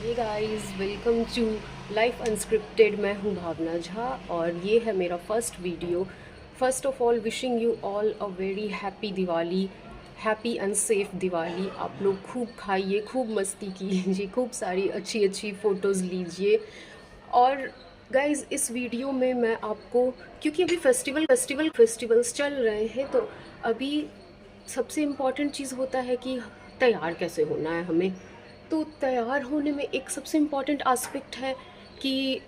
Hey guys, welcome to life unscripted. मैं हूं भावना झा और ये है मेरा first video. First of all wishing you all a very happy Diwali, happy and safe Diwali. आप लोग खूब खाइए, खूब मस्ती कीजिए, खूब सारी अच्छी अच्छी फ़ोटोज़ लीजिए। और गाइस, इस वीडियो में मैं आपको, क्योंकि अभी फेस्टिवल्स चल रहे हैं, तो अभी सबसे इम्पॉर्टेंट चीज़ होता है कि तैयार कैसे होना है हमें। तो तैयार होने में एक सबसे इम्पॉर्टेंट एस्पेक्ट है कि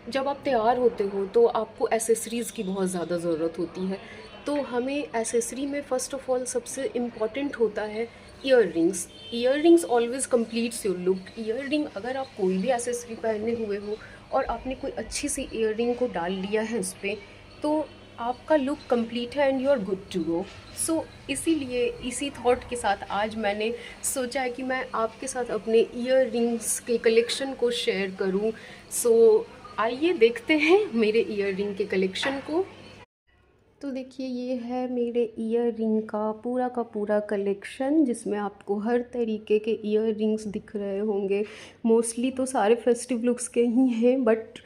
जब आप तैयार होते हो तो आपको एसेसरीज़ की बहुत ज़्यादा ज़रूरत होती है। तो हमें एसेसरी में फ़र्स्ट ऑफ़ ऑल सबसे इम्पॉर्टेंट होता है earrings. Earrings always completes your look. Earliness, अगर आप कोई भी एसेसरी पहने हुए हो और आपने कोई अच्छी सी ईयररिंग को डाल लिया है उस पर, तो आपका लुक कंप्लीट है and you are good to go. So इसीलिए इसी थॉट के साथ आज मैंने सोचा है कि मैं आपके साथ अपने ईयर रिंग्स के कलेक्शन को शेयर करूं। सो आइए देखते हैं मेरे ईयर रिंग के कलेक्शन को। तो देखिए, ये है मेरे ईयर रिंग का पूरा कलेक्शन, जिसमें आपको हर तरीके के ईयर रिंग्स दिख रहे होंगे। मोस्टली तो सारे फेस्टिव लुक्स के ही हैं, बट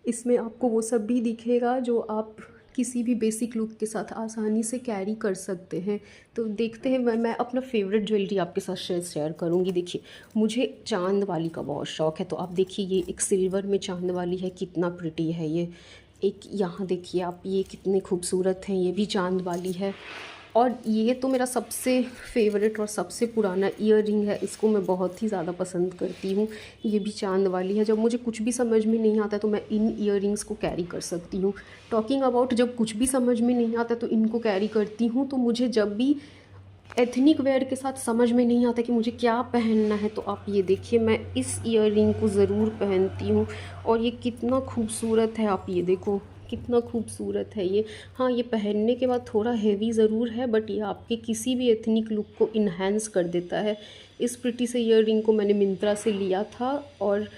इसमें आपको वो सब भी दिखेगा जो आप किसी भी बेसिक लुक के साथ आसानी से कैरी कर सकते हैं। तो देखते हैं, मैं अपना फेवरेट ज्वेलरी आपके साथ शेयर करूँगी। देखिए, मुझे चांद वाली का बहुत शौक़ है, तो आप देखिए ये एक सिल्वर में चांद वाली है, कितना प्रिटी है ये। एक यहाँ देखिए आप, ये कितने खूबसूरत हैं, ये भी चांद वाली है। और ये तो मेरा सबसे फेवरेट और सबसे पुराना ईयर रिंग है, इसको मैं बहुत ही ज़्यादा पसंद करती हूँ। ये भी चांद वाली है। जब मुझे कुछ भी समझ में नहीं आता तो मैं इन ईयर रिंग्स को कैरी कर सकती हूँ। टॉकिंग अबाउट जब कुछ भी समझ में नहीं आता तो इनको कैरी करती हूँ। तो मुझे जब भी एथनिक वेयर के साथ समझ में नहीं आता कि मुझे क्या पहनना है, तो आप ये देखिए, मैं इस ईयर रिंग को ज़रूर पहनती हूँ। और ये कितना खूबसूरत है, आप ये देखो कितना खूबसूरत है ये। हाँ, ये पहनने के बाद थोड़ा हेवी ज़रूर है, बट ये आपके किसी भी एथनिक लुक को इन्हेंस कर देता है। इस प्रिटी से ईयर रिंग को मैंने मिंत्रा से लिया था और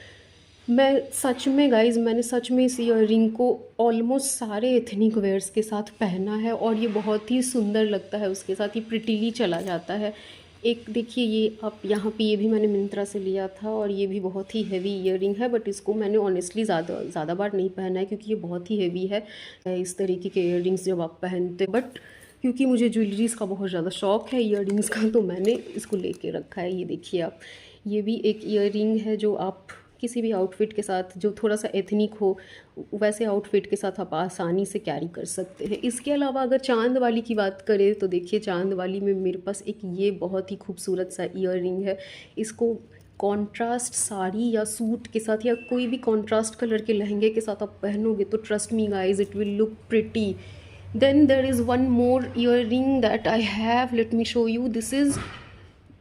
मैं सच में गाइज़, मैंने सच में इस ईयररिंग को ऑलमोस्ट सारे एथनिक वेयर्स के साथ पहना है और ये बहुत ही सुंदर लगता है उसके साथ, ये प्रिटीली चला जाता है। एक देखिए, ये आप यहाँ पे, ये भी मैंने मिंत्रा से लिया था और ये भी बहुत ही हेवी ईयररिंग है, बट इसको मैंने ऑनेस्टली ज़्यादा बार नहीं पहना है क्योंकि ये बहुत ही हेवी है। इस तरीके के ईयररिंग्स जब आप पहनते, बट क्योंकि मुझे ज्वेलरीज़ का बहुत ज़्यादा शौक़ है ईयररिंग्स का, तो मैंने इसको लेके रखा है। ये देखिए आप, ये भी एक ईयररिंग है जो आप किसी भी आउटफिट के साथ, जो थोड़ा सा एथनिक हो, वैसे आउटफिट के साथ आप आसानी से कैरी कर सकते हैं। इसके अलावा अगर चांद वाली की बात करें तो देखिए, चांद वाली में मेरे पास एक ये बहुत ही खूबसूरत सा ईयररिंग है। इसको कॉन्ट्रास्ट साड़ी या सूट के साथ या कोई भी कॉन्ट्रास्ट कलर के लहंगे के साथ आप पहनोगे तो trust me guys, it will look pretty. Then there is one more earring that I have, let me show you.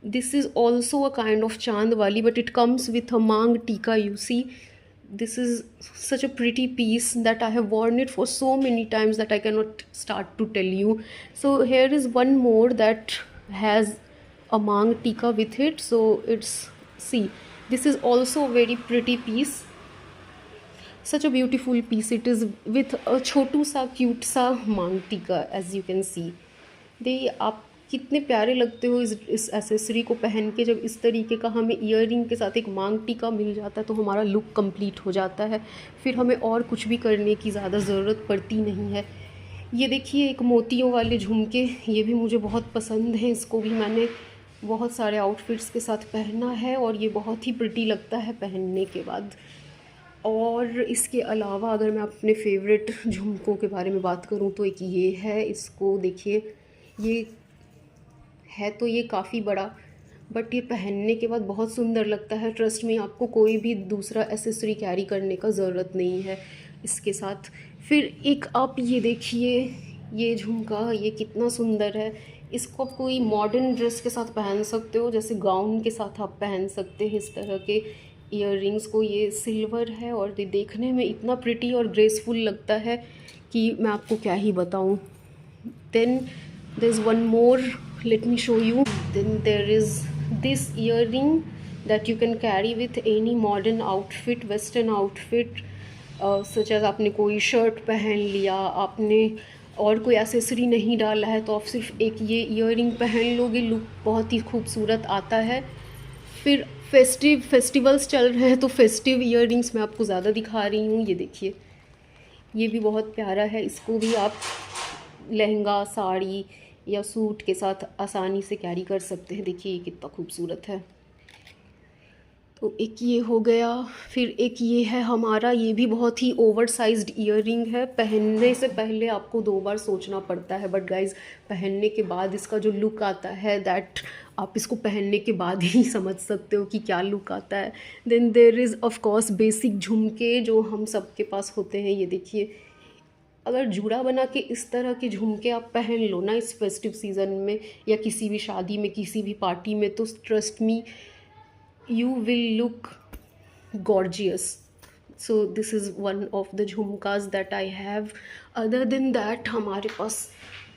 This is also a kind of chandwali, but it comes with a mang tika. You see, this is such a pretty piece that I have worn it for so many times that I cannot start to tell you. So here is one more that has a mang tika with it. So it's, see, this is also a very pretty piece, such a beautiful piece it is, with a छोटू सा cute सा मांग टीका, as you can see। दे आप कितने प्यारे लगते हो इस एसेसरी को पहन के। जब इस तरीके का हमें ईयररिंग के साथ एक मांग टीका मिल जाता है तो हमारा लुक कंप्लीट हो जाता है, फिर हमें और कुछ भी करने की ज़्यादा ज़रूरत पड़ती नहीं है। ये देखिए, एक मोतियों वाले झुमके, ये भी मुझे बहुत पसंद है। इसको भी मैंने बहुत सारे आउटफिट्स के साथ पहना है और ये बहुत ही प्रिटी लगता है पहनने के बाद। और इसके अलावा अगर मैं अपने फेवरेट झुमकों के बारे में बात करूं तो एक ये है। इसको देखिए, ये है तो ये काफ़ी बड़ा, बट ये पहनने के बाद बहुत सुंदर लगता है। ट्रस्ट में, आपको कोई भी दूसरा एसेसरी कैरी करने का ज़रूरत नहीं है इसके साथ। फिर एक आप ये देखिए, ये झुमका, ये कितना सुंदर है। इसको आप कोई मॉडर्न ड्रेस के साथ पहन सकते हो, जैसे गाउन के साथ आप पहन सकते हैं इस तरह के ईयररिंग्स को। ये सिल्वर है और ये देखने में इतना प्रिटी और ग्रेसफुल लगता है कि मैं आपको क्या ही बताऊं। Then there is one more, let me show you. Then there is this earring that you can carry with any modern outfit, western outfit, such as आपने कोई शर्ट पहन लिया, आपने और कोई एसेसरी नहीं डाला है, तो आप सिर्फ एक ये ईयररिंग पहन लोगे, लुक बहुत ही खूबसूरत आता है। फिर फेस्टिवल्स चल रहे हैं तो फेस्टिव ईयररिंग्स मैं आपको ज़्यादा दिखा रही हूँ। ये देखिए, ये भी बहुत प्यारा है। इसको भी आप लहंगा, साड़ी या सूट के साथ आसानी से कैरी कर सकते हैं। देखिए ये कितना खूबसूरत है। तो एक ये हो गया, फिर एक ये है हमारा, ये भी बहुत ही ओवर साइज्ड ईयररिंग है। पहनने से पहले आपको 2 बार सोचना पड़ता है, बट गाइज पहनने के बाद इसका जो लुक आता है दैट आप इसको पहनने के बाद ही समझ सकते हो कि क्या लुक आता है। Then there is of course basic झुमके जो हम सबके पास होते हैं। ये देखिए, अगर जूड़ा बना के इस तरह के झुमके आप पहन लो ना इस फेस्टिव सीज़न में या किसी भी शादी में, किसी भी पार्टी में, तो trust me you will look gorgeous. So this is one of the झुमकास that I have. other than that हमारे पास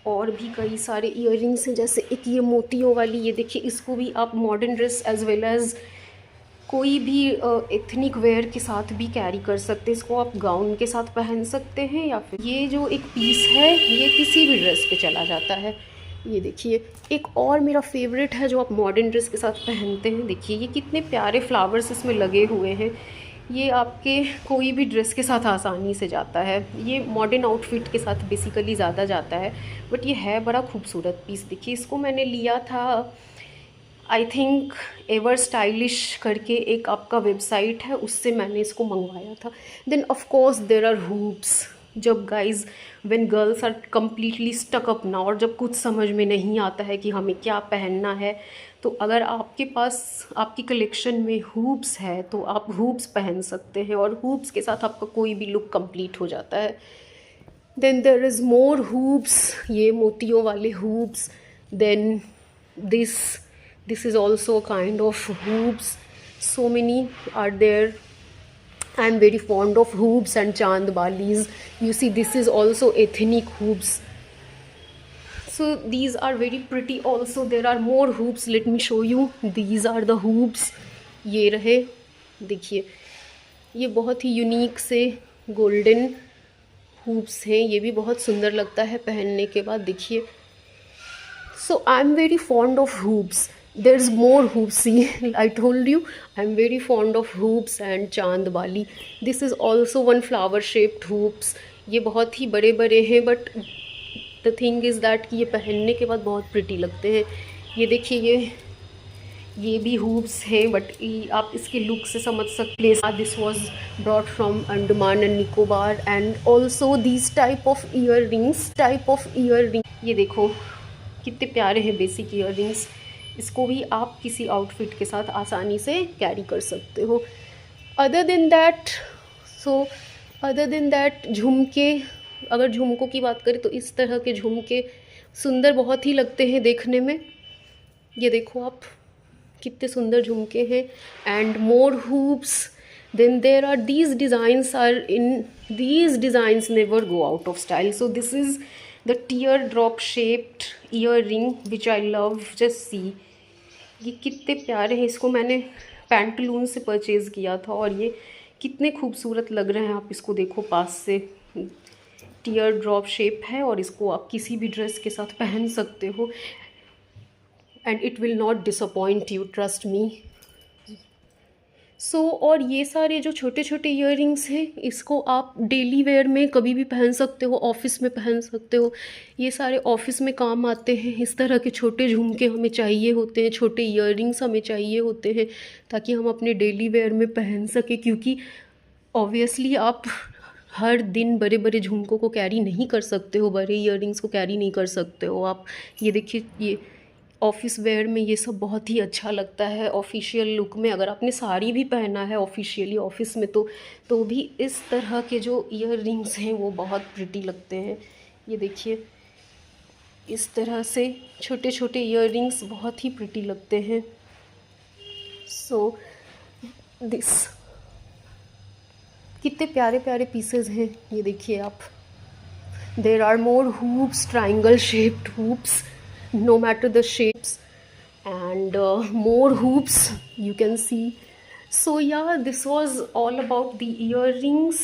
और भी कई सारे ईयररिंग्स हैं, जैसे एक ये मोतियों वाली, ये देखिए, इसको भी आप modern dress as well as कोई भी एथनिक वेयर के साथ भी कैरी कर सकते हैं। इसको आप गाउन के साथ पहन सकते हैं, या फिर ये जो एक पीस है ये किसी भी ड्रेस पे चला जाता है। ये देखिए, एक और मेरा फेवरेट है जो आप मॉडर्न ड्रेस के साथ पहनते हैं। देखिए ये कितने प्यारे फ्लावर्स इसमें लगे हुए हैं। ये आपके कोई भी ड्रेस के साथ आसानी से जाता है। ये मॉडर्न आउटफिट के साथ बेसिकली ज़्यादा जाता है, बट ये है बड़ा खूबसूरत पीस। देखिए, इसको मैंने लिया था, आई थिंक एवर स्टाइलिश करके एक आपका वेबसाइट है, उससे मैंने इसको मंगवाया था। Then of course there are hoops. जब guys when girls are completely stuck up ना, और जब कुछ समझ में नहीं आता है कि हमें क्या पहनना है, तो अगर आपके पास आपकी कलेक्शन में हुप्स है तो आप हुप्स पहन सकते हैं, और हुप्स के साथ आपका कोई भी लुक कंप्लीट हो जाता है। Then there is more hoops, ये मोतियों वाले hoops. Then this is also a kind of hoops. So many are there. I am very fond of hoops and chand balis. You see, this is also ethnic hoops. So these are very pretty also. There are more hoops. Let me show you. These are the hoops. ये रहे, देखिए, ये बहुत ही unique से golden hoops हैं। ये भी बहुत सुंदर लगता है पहनने के बाद। देखिए, so I'm very fond of hoops. There's more hoops. See, I told you I'm very fond of hoops and chand bali. This is also one flower shaped hoops. ये बहुत ही बड़े बड़े हैं, but the thing is that कि ये पहनने के बाद बहुत प्रिटी लगते हैं। ये देखिए, ये भी हूप्स हैं, बट आप इसके लुक से समझ सकते हैं। This was brought from Andaman and Nicobar, and also this type of year. ये देखो कितने प्यारे हैं बेसिक ईयररिंग्स। इसको भी आप किसी आउटफिट के साथ आसानी से कैरी कर सकते हो। अदर देन दैट झुमके, अगर झुमकों की बात करें तो इस तरह के झुमके सुंदर बहुत ही लगते हैं देखने में। ये देखो आप, कितने सुंदर झुमके हैं। And more hoops. Then there are these designs never go out of style. So this is the teardrop shaped earring which I love. Just see, ये कितने प्यारे हैं। इसको मैंने पैंटलून से परचेज़ किया था, और ये कितने खूबसूरत लग रहे हैं। आप इसको देखो पास से, टीयर ड्रॉप शेप है, और इसको आप किसी भी ड्रेस के साथ पहन सकते हो, and it will not disappoint you, trust me. So और ये सारे जो छोटे छोटे ईयररिंग्स हैं, इसको आप डेली वेयर में कभी भी पहन सकते हो, ऑफिस में पहन सकते हो। ये सारे ऑफिस में काम आते हैं। इस तरह के छोटे झुमके हमें चाहिए होते हैं, छोटे ईयररिंग्स हमें चाहिए होते हैं, ताकि हम अपने डेली वेयर में पहन सकें। क्योंकि ऑब्वियसली आप हर दिन बड़े बड़े झुमकों को कैरी नहीं कर सकते हो, बड़े ईयररिंग्स को कैरी नहीं कर सकते हो आप। ये देखिए, ये ऑफिस वेयर में ये सब बहुत ही अच्छा लगता है। ऑफिशियल लुक में अगर आपने साड़ी भी पहना है ऑफिशियली ऑफिस में, तो भी इस तरह के जो ईयररिंग्स हैं वो बहुत प्रिटी लगते हैं। ये देखिए, इस तरह से छोटे छोटे ईयररिंग्स बहुत ही प्रिटी लगते हैं। सो दिस, कितने प्यारे प्यारे पीसेज हैं। ये देखिए आप, there are more hoops, triangle shaped hoops, no matter the shapes, and more hoops you can see. So yeah, this was all about the earrings.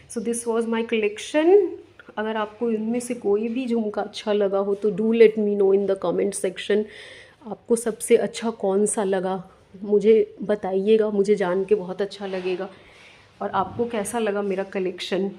So this was my collection. अगर आपको इनमें से कोई भी झुमका अच्छा लगा हो तो do let me know in the comment section, आपको सबसे अच्छा कौन सा लगा। मुझे बताइएगा, मुझे जान के बहुत अच्छा लगेगा। और आपको कैसा लगा मेरा कलेक्शन।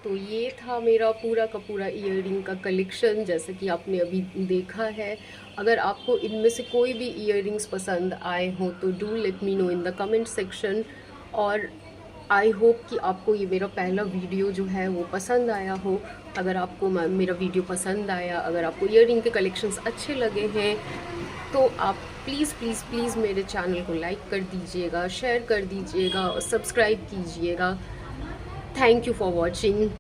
तो ये था मेरा पूरा का पूरा ईयरिंग का कलेक्शन, जैसे कि आपने अभी देखा है। अगर आपको इनमें से कोई भी ईयरिंग्स पसंद आए हो तो do let me know in the comment section. और आई होप कि आपको ये मेरा पहला वीडियो जो है वो पसंद आया हो। अगर आपको मेरा वीडियो पसंद आया, अगर आपको ईयरिंग के कलेक्शंस अच्छे लगे हैं, तो आप प्लीज़ प्लीज़ प्लीज़ मेरे चैनल को लाइक कर दीजिएगा, शेयर कर दीजिएगा और सब्सक्राइब कीजिएगा। Thank you for watching.